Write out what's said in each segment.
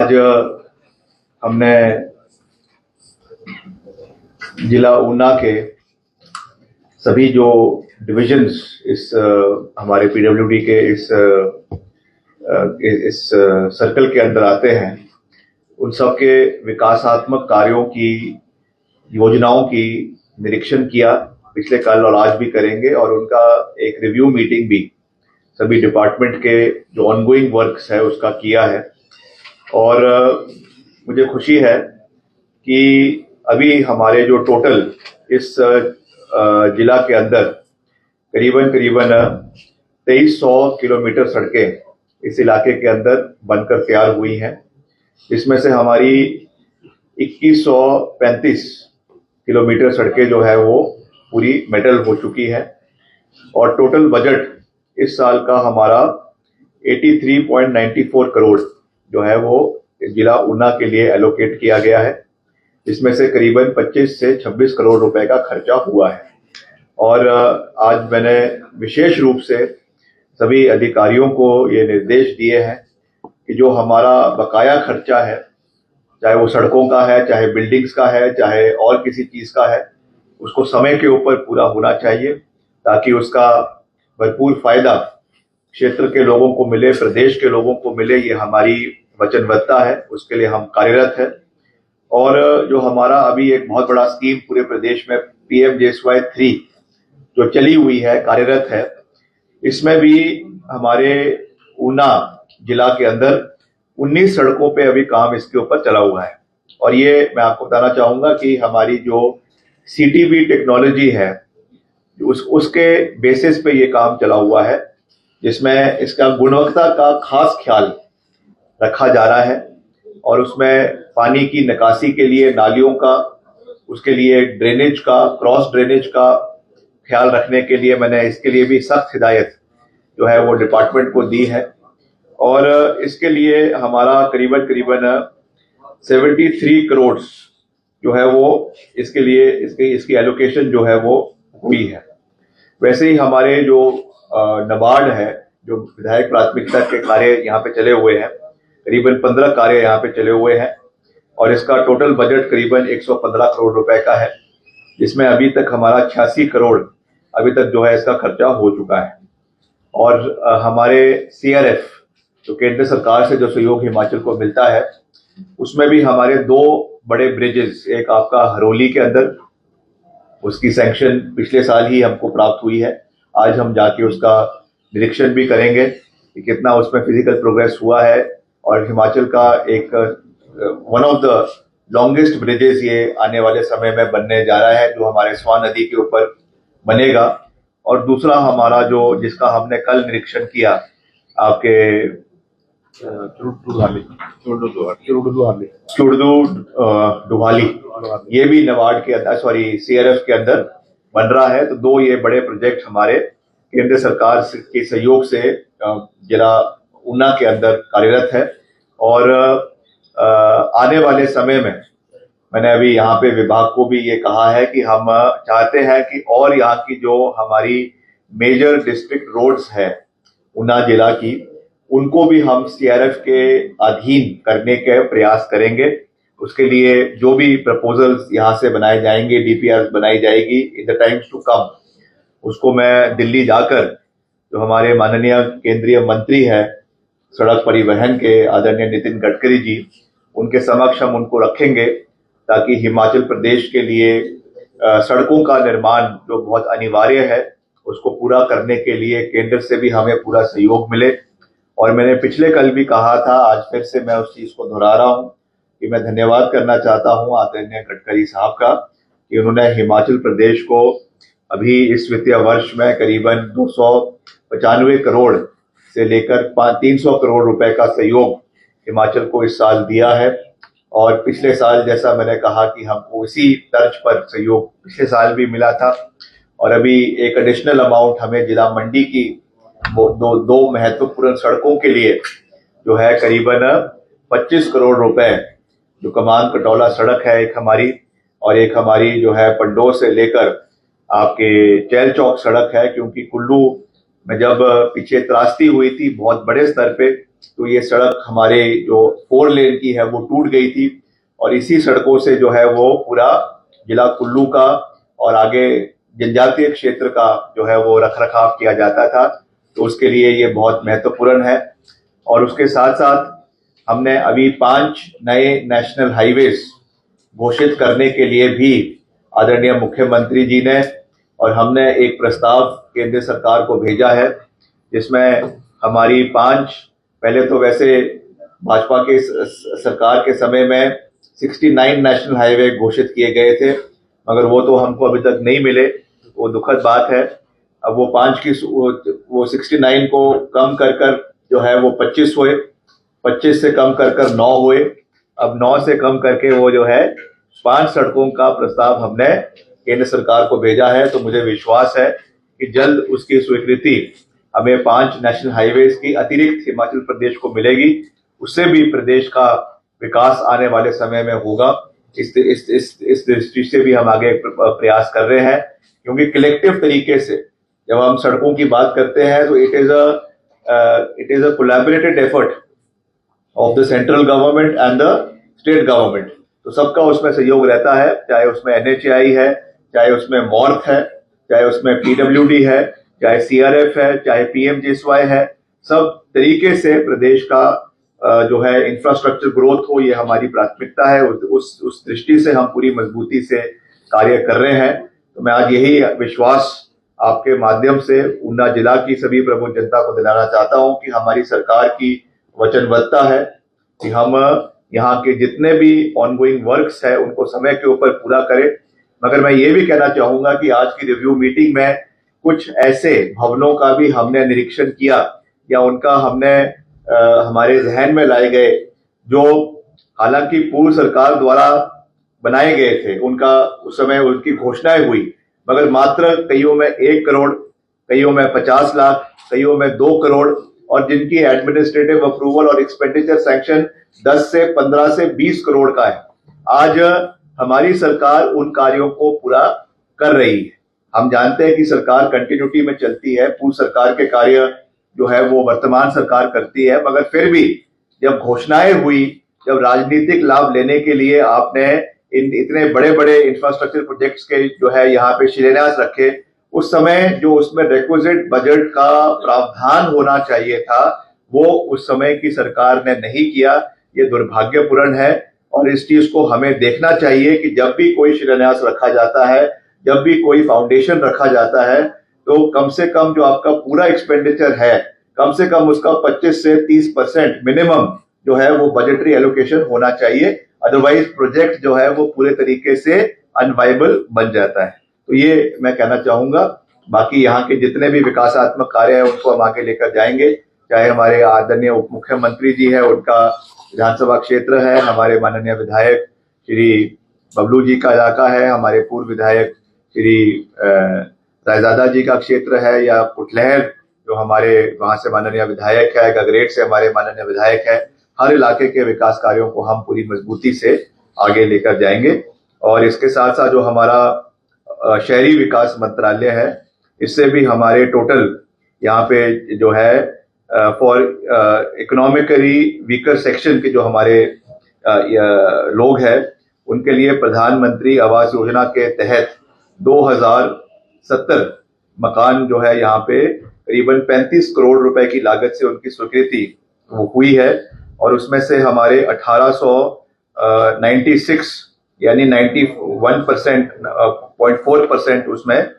आज हमने जिला ऊना के सभी जो डिविजन्स इस हमारे पीडब्ल्यूडी के इस सर्कल के अंदर आते हैं, उन सब के विकासात्मक कार्यों की योजनाओं की निरीक्षण किया पिछले कल और आज भी करेंगे, और उनका एक रिव्यू मीटिंग भी सभी डिपार्टमेंट के जो ऑनगोइंग वर्क्स है उसका किया है। और मुझे खुशी है कि अभी हमारे जो टोटल इस जिला के अंदर करीबन 2300 किलोमीटर सड़कें इस इलाके के अंदर बनकर तैयार हुई हैं। इसमें से हमारी 2135 किलोमीटर सड़कें जो है वो पूरी मेटल हो चुकी है, और टोटल बजट इस साल का हमारा 83.94 करोड़ जो है वो जिला ऊना के लिए एलोकेट किया गया है। इसमें से करीबन 25 से 26 करोड़ रुपए का खर्चा हुआ है। और आज मैंने विशेष रूप से सभी अधिकारियों को ये निर्देश दिए हैं कि जो हमारा बकाया खर्चा है, चाहे वो सड़कों का है, चाहे बिल्डिंग्स का है, चाहे और किसी चीज का है, उसको समय के ऊपर पूरा होना चाहिए ताकि उसका भरपूर फायदा क्षेत्र के लोगों को मिले, प्रदेश के लोगों को मिले। ये हमारी वचनबद्धता है, उसके लिए हम कार्यरत है। और जो हमारा अभी एक बहुत बड़ा स्कीम पूरे प्रदेश में PMJSY 3 जो चली हुई है, कार्यरत है, इसमें भी हमारे ऊना जिला के अंदर 19 सड़कों पे अभी काम इसके ऊपर चला हुआ है। और ये मैं आपको बताना चाहूंगा कि हमारी जो CTB टेक्नोलॉजी है उसके बेसिस पे ये काम चला हुआ है, जिसमें इसका गुणवत्ता का खास ख्याल रखा जा रहा है। और उसमें पानी की निकासी के लिए नालियों का, उसके लिए ड्रेनेज का, क्रॉस ड्रेनेज का ख्याल रखने के लिए मैंने इसके लिए भी सख्त हिदायत जो है वो डिपार्टमेंट को दी है। और इसके लिए हमारा करीबन 73 करोड़ जो है वो इसके लिए इसकी एलोकेशन जो है वो हुई है। वैसे ही हमारे जो नाबार्ड है, जो विधायक प्राथमिकता के कार्य यहाँ पे चले हुए हैं, करीबन 15 कार्य यहाँ पे चले हुए हैं, और इसका टोटल बजट करीबन 115 करोड़ रुपए का है, जिसमें अभी तक हमारा 86 करोड़ अभी तक जो है इसका खर्चा हो चुका है। और हमारे CRF जो केंद्र सरकार से जो सहयोग हिमाचल को मिलता है, उसमें भी हमारे 2 बड़े ब्रिजेस, एक आपका हरोली के अंदर, उसकी सैंक्शन पिछले साल ही हमको प्राप्त हुई है। आज हम जाके उसका निरीक्षण भी करेंगे कि कितना उसमें फिजिकल प्रोग्रेस हुआ है। और हिमाचल का एक one of the longest bridges ये आने वाले समय में बनने जा रहा है, जो हमारे स्वान नदी के ऊपर बनेगा। और दूसरा हमारा जो जिसका हमने कल निरीक्षण किया आपके चुड़दू-डुभाली, ये भी नाबार्ड के अंदर, CRF के अंदर बन रहा है। तो 2 ये बड़े प्रोजेक्ट हमारे केंद्र सरकार के सहयोग से जिला ऊना के अंदर कार्यरत है। और आने वाले समय में मैंने अभी यहाँ पे विभाग को भी ये कहा है कि हम चाहते हैं कि और यहाँ की जो हमारी मेजर डिस्ट्रिक्ट रोड्स है ऊना जिला की, उनको भी हम CRF के अधीन करने के प्रयास करेंगे। उसके लिए जो भी प्रपोजल्स यहाँ से बनाए जाएंगे, DPRs बनाई जाएगी in the times to come, उसको मैं दिल्ली जाकर जो हमारे माननीय केंद्रीय मंत्री है सड़क परिवहन के आदरणीय नितिन गडकरी जी, उनके समक्ष हम उनको रखेंगे, ताकि हिमाचल प्रदेश के लिए सड़कों का निर्माण जो बहुत अनिवार्य है उसको पूरा करने के लिए केंद्र से भी हमें पूरा सहयोग मिले। और मैंने पिछले कल भी कहा था, आज फिर से मैं उस चीज को दोहरा रहा हूँ कि मैं धन्यवाद करना चाहता हूँ आदरणीय गडकरी साहब का कि उन्होंने हिमाचल प्रदेश को अभी इस वित्तीय वर्ष में करीबन 295 करोड़ से लेकर 300 करोड़ रुपए का सहयोग हिमाचल को इस साल दिया है। और पिछले साल जैसा मैंने कहा कि हमको इसी तर्ज पर सहयोग पिछले साल भी मिला था, और अभी एक एडिशनल अमाउंट हमें जिला मंडी की दो महत्वपूर्ण सड़कों के लिए जो है करीबन 25 करोड़ रुपए, जो कमान कटौला सड़क है एक हमारी, और एक हमारी जो है पंडोह से लेकर आपके चैल चौक सड़क है। क्योंकि कुल्लू में जब पीछे त्रासदी हुई थी बहुत बड़े स्तर पे, तो ये सड़क हमारे जो 4 लेन की है वो टूट गई थी, और इसी सड़कों से जो है वो पूरा जिला कुल्लू का और आगे जनजातीय क्षेत्र का जो है वो रखरखाव किया जाता था। तो उसके लिए ये बहुत महत्वपूर्ण है। और उसके साथ साथ हमने अभी 5 नए नेशनल हाईवेज घोषित करने के लिए भी आदरणीय मुख्यमंत्री जी ने और हमने एक प्रस्ताव केंद्र सरकार को भेजा है, जिसमें हमारी 5, पहले तो वैसे भाजपा के सरकार के समय में 69 नेशनल हाईवे घोषित किए गए थे, मगर वो तो हमको अभी तक नहीं मिले, वो दुखद बात है। अब वो 5 की वो 69 को कम कर जो है वो 25 हुए, 25 से कम कर 9 हुए, अब 9 से कम करके वो जो है 5 सड़कों का प्रस्ताव हमने केंद्र सरकार को भेजा है। तो मुझे विश्वास है कि जल्द उसकी स्वीकृति हमें 5 नेशनल हाईवेज की अतिरिक्त हिमाचल प्रदेश को मिलेगी। उससे भी प्रदेश का विकास आने वाले समय में होगा। इस दृष्टि से भी हम आगे प्रयास कर रहे हैं, क्योंकि कलेक्टिव तरीके से जब हम सड़कों की बात करते हैं तो it is a collaborated effort of the central government and the state government. तो सबका उसमें सहयोग रहता है, चाहे उसमें NHAI है, चाहे उसमें MORTH है, चाहे उसमें PWD है, चाहे CRF है, चाहे PMGSY है। सब तरीके से प्रदेश का जो है इंफ्रास्ट्रक्चर ग्रोथ हो, ये हमारी प्राथमिकता है। उस दृष्टि से हम पूरी मजबूती से कार्य कर रहे हैं। तो मैं आज यही विश्वास आपके माध्यम से ऊना जिला की सभी प्रबुद्ध जनता को दिलाना चाहता हूं कि हमारी सरकार की वचनबद्धता है कि हम यहाँ के जितने भी ऑनगोइंग वर्क्स है उनको समय के ऊपर पूरा करें। मगर मैं ये भी कहना चाहूंगा कि आज की रिव्यू मीटिंग में कुछ ऐसे भवनों का भी हमने निरीक्षण किया या उनका हमने हमारे जहन में लाए गए, जो हालांकि पूर्व सरकार द्वारा बनाए गए थे, उनका उस समय उनकी घोषणाएं हुई, मगर मात्र कईयों में 1 करोड़, कईयों में 50 लाख, कईयों में 2 करोड़, और जिनकी एडमिनिस्ट्रेटिव अप्रूवल और एक्सपेंडिचर सैंक्शन 10 से 15 से 20 करोड़ का है। आज हमारी सरकार उन कार्यों को पूरा कर रही है। हम जानते हैं कि सरकार कंटिन्यूटी में चलती है, पूर्व सरकार के कार्य जो है वो वर्तमान सरकार करती है, मगर फिर भी जब घोषणाएं हुई, जब राजनीतिक लाभ लेने के लिए आपने इन इतने बड़े बड़े इंफ्रास्ट्रक्चर प्रोजेक्ट्स के जो है यहाँ पे शिलान्यास रखे, उस समय जो उसमें रिक्विजिट बजट का प्रावधान होना चाहिए था वो उस समय की सरकार ने नहीं किया। ये दुर्भाग्यपूर्ण है और इस चीज को हमें देखना चाहिए कि जब भी कोई शिलान्यास रखा जाता है, जब भी कोई फाउंडेशन रखा जाता है, तो कम से कम जो आपका पूरा एक्सपेंडिचर है, कम से कम उसका 25 से 30% मिनिमम जो है वो बजटरी एलोकेशन होना चाहिए। अदरवाइज प्रोजेक्ट जो है वो पूरे तरीके से अनवाइबल बन जाता है। तो ये मैं कहना चाहूंगा। बाकी यहाँ के जितने भी विकासात्मक कार्य है उनको हम आगे लेकर जाएंगे, चाहे हमारे आदरणीय उप मुख्यमंत्री जी है, उनका विधानसभा क्षेत्र है, हमारे माननीय विधायक श्री बबलू जी का इलाका है, हमारे पूर्व विधायक श्री रायजादा जी का क्षेत्र है, या कुटलहर जो हमारे वहां से माननीय विधायक है, गगरेट से हमारे माननीय विधायक है। हर इलाके के विकास कार्यों को हम पूरी मजबूती से आगे लेकर जाएंगे। और इसके साथ साथ जो हमारा शहरी विकास मंत्रालय है, इससे भी हमारे टोटल यहाँ पे जो है फॉर इकोनॉमिकली वीकर सेक्शन के जो हमारे लोग हैं, उनके लिए प्रधानमंत्री आवास योजना के तहत 2070 मकान जो है यहाँ पे करीबन 35 करोड़ रुपए की लागत से उनकी स्वीकृति हुई है। और उसमें से हमारे 1896 यानी 91.4% उसमें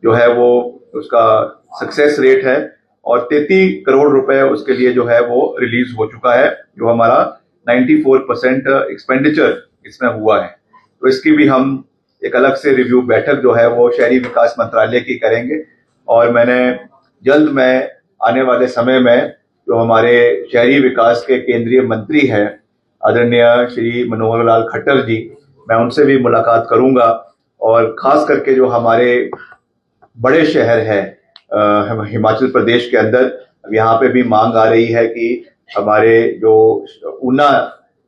जो है वो उसका सक्सेस रेट है, और 33 करोड़ रुपए उसके लिए जो है वो रिलीज हो चुका है, जो हमारा 94% एक्सपेंडिचर इसमें हुआ है। तो इसकी भी हम एक अलग से रिव्यू बैठक जो है वो शहरी विकास मंत्रालय की करेंगे। और मैंने जल्द में आने वाले समय में जो हमारे शहरी विकास के केंद्रीय मंत्री हैं आदरणीय श्री मनोहर लाल खट्टर जी, मैं उनसे भी मुलाकात करूंगा। और खास करके जो हमारे बड़े शहर हैं हिमाचल प्रदेश के अंदर, यहाँ पे भी मांग आ रही है कि हमारे जो ऊना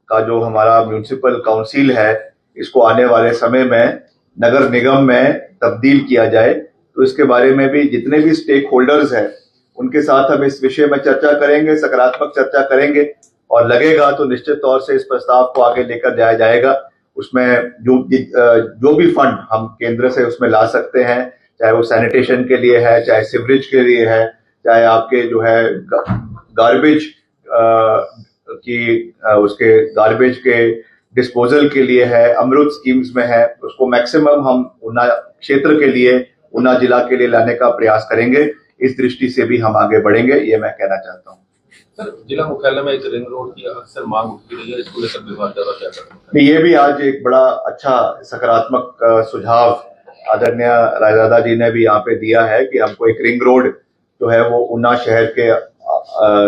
का जो हमारा म्यूनिसिपल काउंसिल है, इसको आने वाले समय में नगर निगम में तब्दील किया जाए। तो इसके बारे में भी जितने भी स्टेक होल्डर्स हैं उनके साथ हम इस विषय में चर्चा करेंगे, सकारात्मक चर्चा करेंगे और लगेगा तो निश्चित तौर से इस प्रस्ताव को आगे लेकर जाया जाएगा। उसमें जो भी फंड हम केंद्र से उसमें ला सकते हैं, चाहे वो सैनिटेशन के लिए है, चाहे सीवरेज के लिए है, चाहे आपके जो है गार्बेज उसके गार्बेज के डिस्पोजल के लिए है, अमृत स्कीम्स में है, उसको मैक्सिमम हम ऊना क्षेत्र के लिए, ऊना जिला के लिए लाने का प्रयास करेंगे। इस दृष्टि से भी हम आगे बढ़ेंगे, ये मैं कहना चाहता हूँ। सर, जिला मुख्यालय में एक रिंग रोड की अक्सर मांग उठती रही है, इसको लेकर विभाग द्वारा क्या करें? ये भी आज एक बड़ा अच्छा सकारात्मक सुझाव आदरणीय रायजादा जी ने भी यहाँ पे दिया है कि हमको एक रिंग रोड जो है वो ऊना शहर के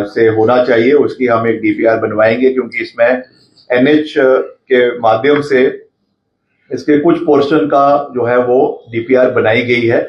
से होना चाहिए। उसकी हम एक डीपीआर बनवाएंगे, क्योंकि इसमें एनएच के माध्यम से इसके कुछ पोर्शन का जो है वो डीपीआर बनाई गई है,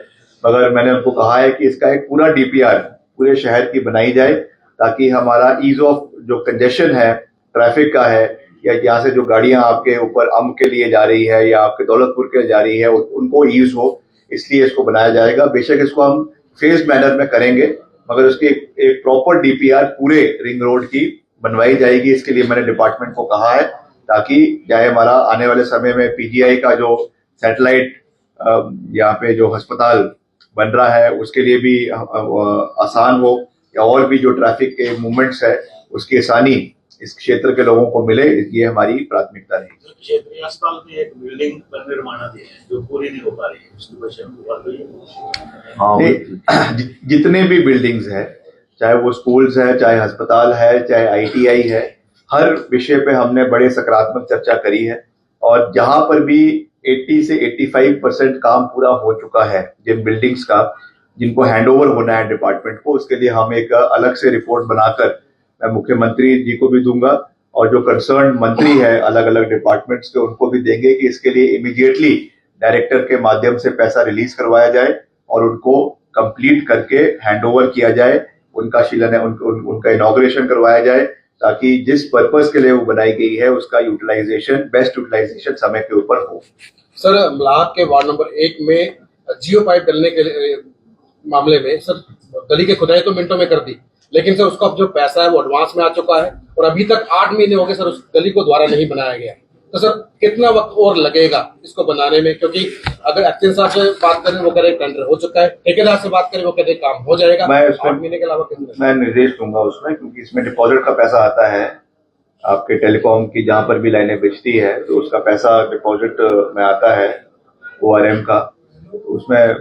मगर मैंने उनको कहा है कि इसका एक पूरा डीपीआर पूरे शहर की बनाई जाए, ताकि हमारा ईज ऑफ जो कंजेशन है ट्रैफिक का है, या यहाँ से जो गाड़ियां आपके ऊपर अम्ब के लिए जा रही है या आपके दौलतपुर के लिए जा रही है, उनको ईज हो, इसलिए इसको बनाया जाएगा। बेशक इसको हम फेज मैनर में करेंगे, मगर उसकी एक प्रॉपर डीपीआर पूरे रिंग रोड की बनवाई जाएगी। इसके लिए मैंने डिपार्टमेंट को कहा है, ताकि चाहे हमारा आने वाले समय में पीजीआई का जो सैटेलाइट यहाँ पे जो अस्पताल बन रहा है उसके लिए भी आसान हो, या और भी जो ट्रैफिक के मूवमेंट्स है उसकी आसानी इस क्षेत्र के लोगों को मिले, ये हमारी प्राथमिकता रहेगी। क्षेत्रीय अस्पताल में एक बिल्डिंग का निर्माणाधीन है जो पूरी नहीं हो पा रही है, उसकी वजह से बात हुई है। जितने भी बिल्डिंग्स है, चाहे वो स्कूल्स है, चाहे अस्पताल है, चाहे आईटीआई है, हर विषय पे हमने बड़े सकारात्मक चर्चा करी है, और जहां पर भी 80 से 85% काम पूरा हो चुका है जिन बिल्डिंग्स का, जिनको हैंडओवर होना है डिपार्टमेंट को, उसके लिए हम एक अलग से रिपोर्ट बनाकर मैं मुख्यमंत्री जी को भी दूंगा, और जो कंसर्न मंत्री है अलग अलग डिपार्टमेंट्स के उनको भी देंगे कि इसके लिए इमीडिएटली डायरेक्टर के माध्यम से पैसा रिलीज करवाया जाए और उनको कंप्लीट करके हैंडओवर किया जाए, उनका शिलान्यास उनका इनॉग्रेशन करवाया जाए, ताकि जिस पर्पस के लिए वो बनाई गई है उसका यूटिलाइजेशन, बेस्ट यूटिलाइजेशन समय के ऊपर हो। सर, मलाह के वार्ड नंबर 1 में जियो पाइप डलने के मामले में सर गली की खुदाई तो मिनटों में कर दी, लेकिन सर उसका जो पैसा है वो एडवांस में आ चुका है और अभी तक 8 महीने हो गए सर उस गली को दोबारा नहीं बनाया गया। तो सर कितना वक्त और लगेगा इसको बनाने में? क्योंकि अगर एक्शन साहब से बात करें वो कह रहे टेंडर हो चुका है, ठेकेदार से बात करें वो कहते काम हो जाएगा। मैं 8 महीने के अलावा मैं निर्देश दूंगा उसमें, क्योंकि इसमें डिपॉजिट का पैसा आता है आपके टेलीकॉम की, जहां पर भी लाइनें बिछती है तो उसका पैसा डिपॉजिट में आता है ORM का, उसमें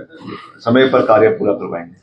समय पर कार्य पूरा करवाएंगे।